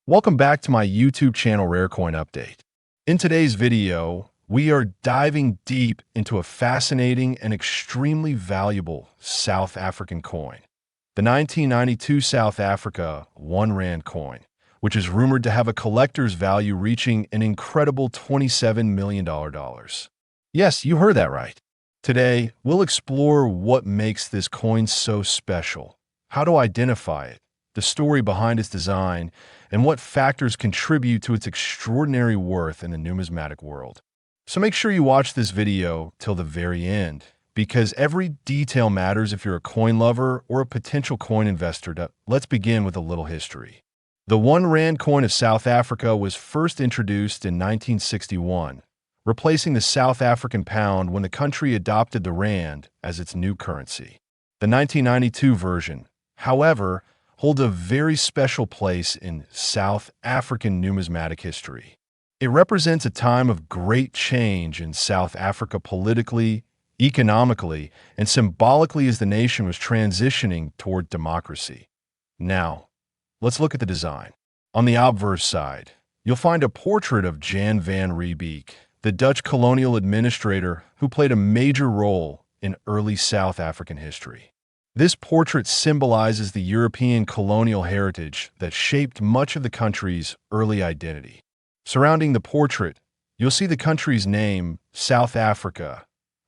Welcome back to my YouTube channel Rare Coin Update. In today's video, we are diving deep into a fascinating and extremely valuable South African coin, the 1992 South Africa 1 Rand coin, which is rumored to have a collector's value reaching an incredible $27 million. Yes, you heard that right. Today, we'll explore what makes this coin so special, how to identify it, the story behind its design, and what factors contribute to its extraordinary worth in the numismatic world. So make sure you watch this video till the very end, because every detail matters if you're a coin lover or a potential coin investor. Let's begin with a little history. The 1 Rand coin of South Africa was first introduced in 1961, replacing the South African pound when the country adopted the rand as its new currency. The 1992 version, however, holds a very special place in South African numismatic history. It represents a time of great change in South Africa politically, economically, and symbolically as the nation was transitioning toward democracy. Now, let's look at the design. On the obverse side, you'll find a portrait of Jan van Riebeeck, the Dutch colonial administrator who played a major role in early South African history. This portrait symbolizes the European colonial heritage that shaped much of the country's early identity. Surrounding the portrait, you'll see the country's name, South Africa,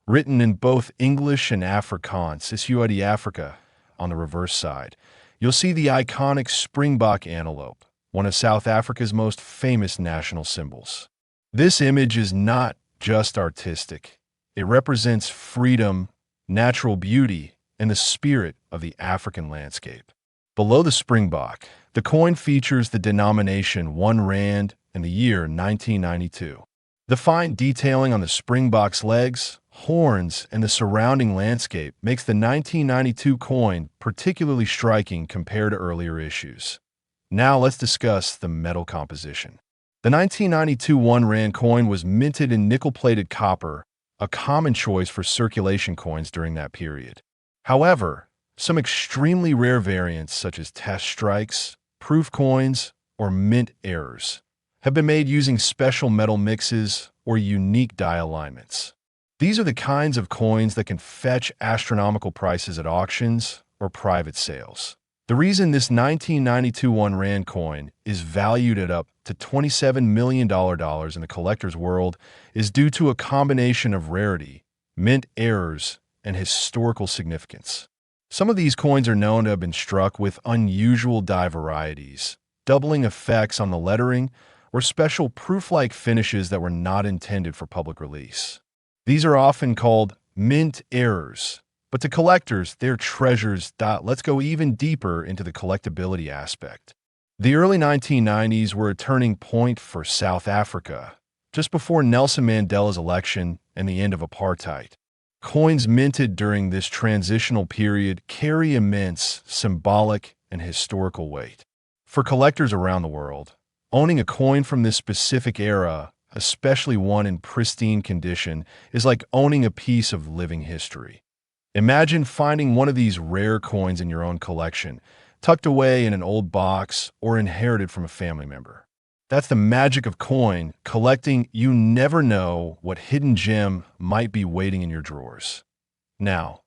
written in both English and Afrikaans, Isuadi Africa. On the reverse side, you'll see the iconic springbok antelope, one of South Africa's most famous national symbols. This image is not just artistic. It represents freedom, natural beauty, and the spirit of the African landscape. Below the springbok, the coin features the denomination 1 Rand and the year 1992. The fine detailing on the springbok's legs, horns, and the surrounding landscape makes the 1992 coin particularly striking compared to earlier issues. Now let's discuss the metal composition. The 1992 1 Rand coin was minted in nickel-plated copper, a common choice for circulation coins during that period. However, some extremely rare variants such as test strikes, proof coins, or mint errors have been made using special metal mixes or unique die alignments. These are the kinds of coins that can fetch astronomical prices at auctions or private sales. The reason this 1992 1 Rand coin is valued at up to $27 million in the collector's world is due to a combination of rarity, mint errors, and historical significance. Some of these coins are known to have been struck with unusual die varieties, doubling effects on the lettering, or special proof-like finishes that were not intended for public release. These are often called mint errors, but to collectors, they're treasures. Let's go even deeper into the collectability aspect. The early 1990s were a turning point for South Africa, just before Nelson Mandela's election and the end of apartheid. Coins minted during this transitional period carry immense symbolic and historical weight. For collectors around the world, owning a coin from this specific era, especially one in pristine condition, is like owning a piece of living history. Imagine finding one of these rare coins in your own collection, tucked away in an old box or inherited from a family member. That's the magic of coin collecting. You never know what hidden gem might be waiting in your drawers. Now,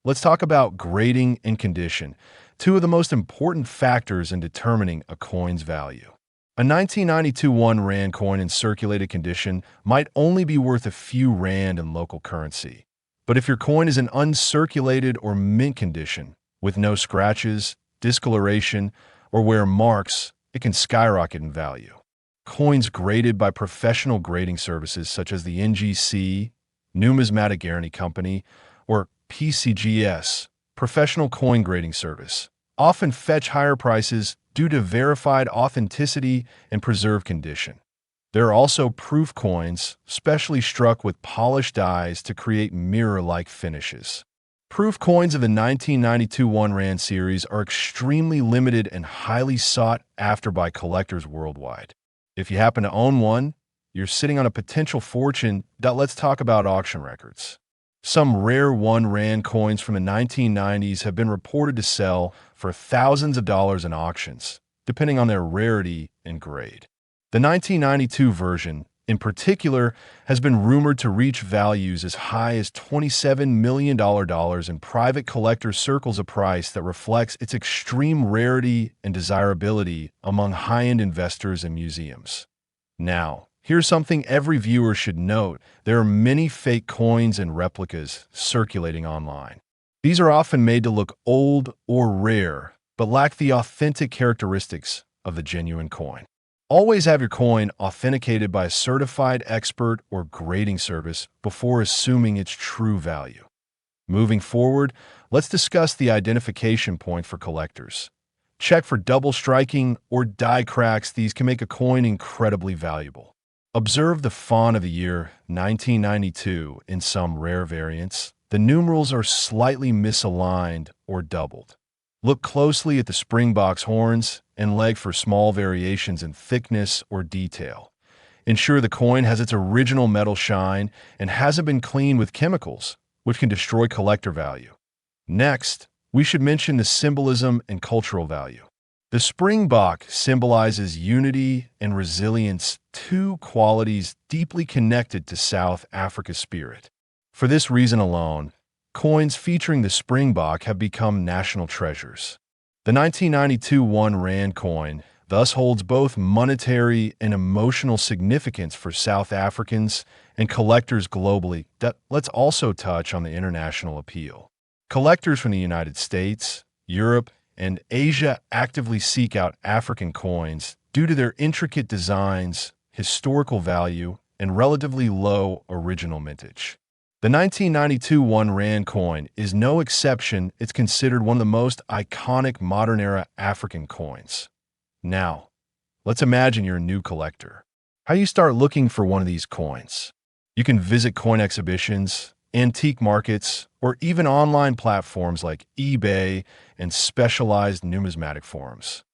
let's talk about grading and condition, two of the most important factors in determining a coin's value. A 1992 1 Rand coin in circulated condition might only be worth a few Rand in local currency. But if your coin is in uncirculated or mint condition, with no scratches, discoloration, or wear marks, it can skyrocket in value. Coins graded by professional grading services such as the NGC, Numismatic Guarantee Company, or PCGS, Professional Coin Grading Service, often fetch higher prices due to verified authenticity and preserved condition. There are also proof coins, specially struck with polished dies to create mirror-like finishes. Proof coins of the 1992 1 Rand series are extremely limited and highly sought after by collectors worldwide. If you happen to own one, you're sitting on a potential fortune. Let's talk about auction records. Some rare 1 Rand coins from the 1990s have been reported to sell for thousands of dollars in auctions, depending on their rarity and grade. The 1992 version, in particular, has been rumored to reach values as high as $27 million in private collector circles, a price that reflects its extreme rarity and desirability among high-end investors and museums. Now, here's something every viewer should note. There are many fake coins and replicas circulating online. These are often made to look old or rare, but lack the authentic characteristics of the genuine coin. Always have your coin authenticated by a certified expert or grading service before assuming its true value. Moving forward, let's discuss the identification point for collectors. Check for double striking or die cracks. These can make a coin incredibly valuable. Observe the font of the year 1992 in some rare variants. The numerals are slightly misaligned or doubled. Look closely at the springbox horns and leg for small variations in thickness or detail. Ensure the coin has its original metal shine and hasn't been cleaned with chemicals, which can destroy collector value. Next, we should mention the symbolism and cultural value. The springbok symbolizes unity and resilience, two qualities deeply connected to South Africa's spirit. For this reason alone, coins featuring the springbok have become national treasures. The 1992 R1 coin thus holds both monetary and emotional significance for South Africans and collectors globally. Let's also touch on the international appeal. Collectors from the United States, Europe, and Asia actively seek out African coins due to their intricate designs, historical value, and relatively low original mintage. The 1992 R1 coin is no exception. It's considered one of the most iconic modern-era African coins. Now, let's imagine you're a new collector. How do you start looking for one of these coins? You can visit coin exhibitions, antique markets, or even online platforms like eBay and specialized numismatic forums.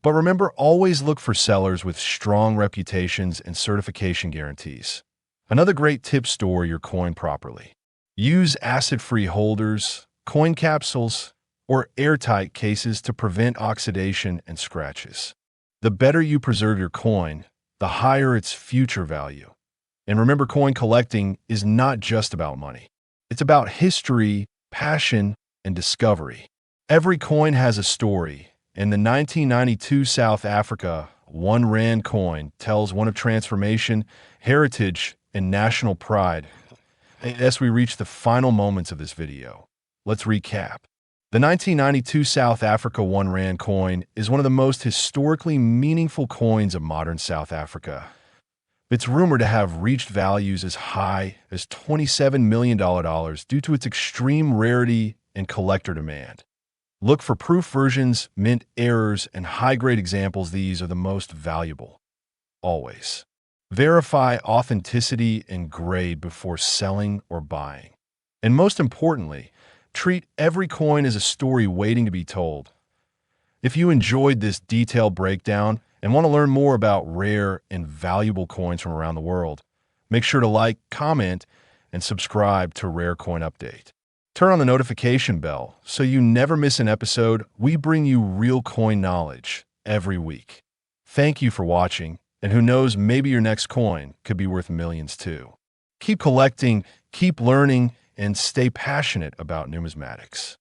But remember, always look for sellers with strong reputations and certification guarantees. Another great tip: store your coin properly. Use acid-free holders, coin capsules, or airtight cases to prevent oxidation and scratches. The better you preserve your coin, the higher its future value. And remember, coin collecting is not just about money. It's about history, passion, and discovery. Every coin has a story, and the 1992 South Africa R1 coin tells one of transformation, heritage, and national pride. As we reach the final moments of this video, let's recap. The 1992 South Africa R1 coin is one of the most historically meaningful coins of modern South Africa. It's rumored to have reached values as high as $27 million due to its extreme rarity and collector demand. Look for proof versions, mint errors, and high-grade examples. These are the most valuable. Always verify authenticity and grade before selling or buying. And most importantly, treat every coin as a story waiting to be told. If you enjoyed this detailed breakdown and want to learn more about rare and valuable coins from around the world, make sure to like, comment, and subscribe to Rare Coin Update. Turn on the notification bell so you never miss an episode. We bring you real coin knowledge every week. Thank you for watching, and who knows, maybe your next coin could be worth millions too. Keep collecting, keep learning, and stay passionate about numismatics.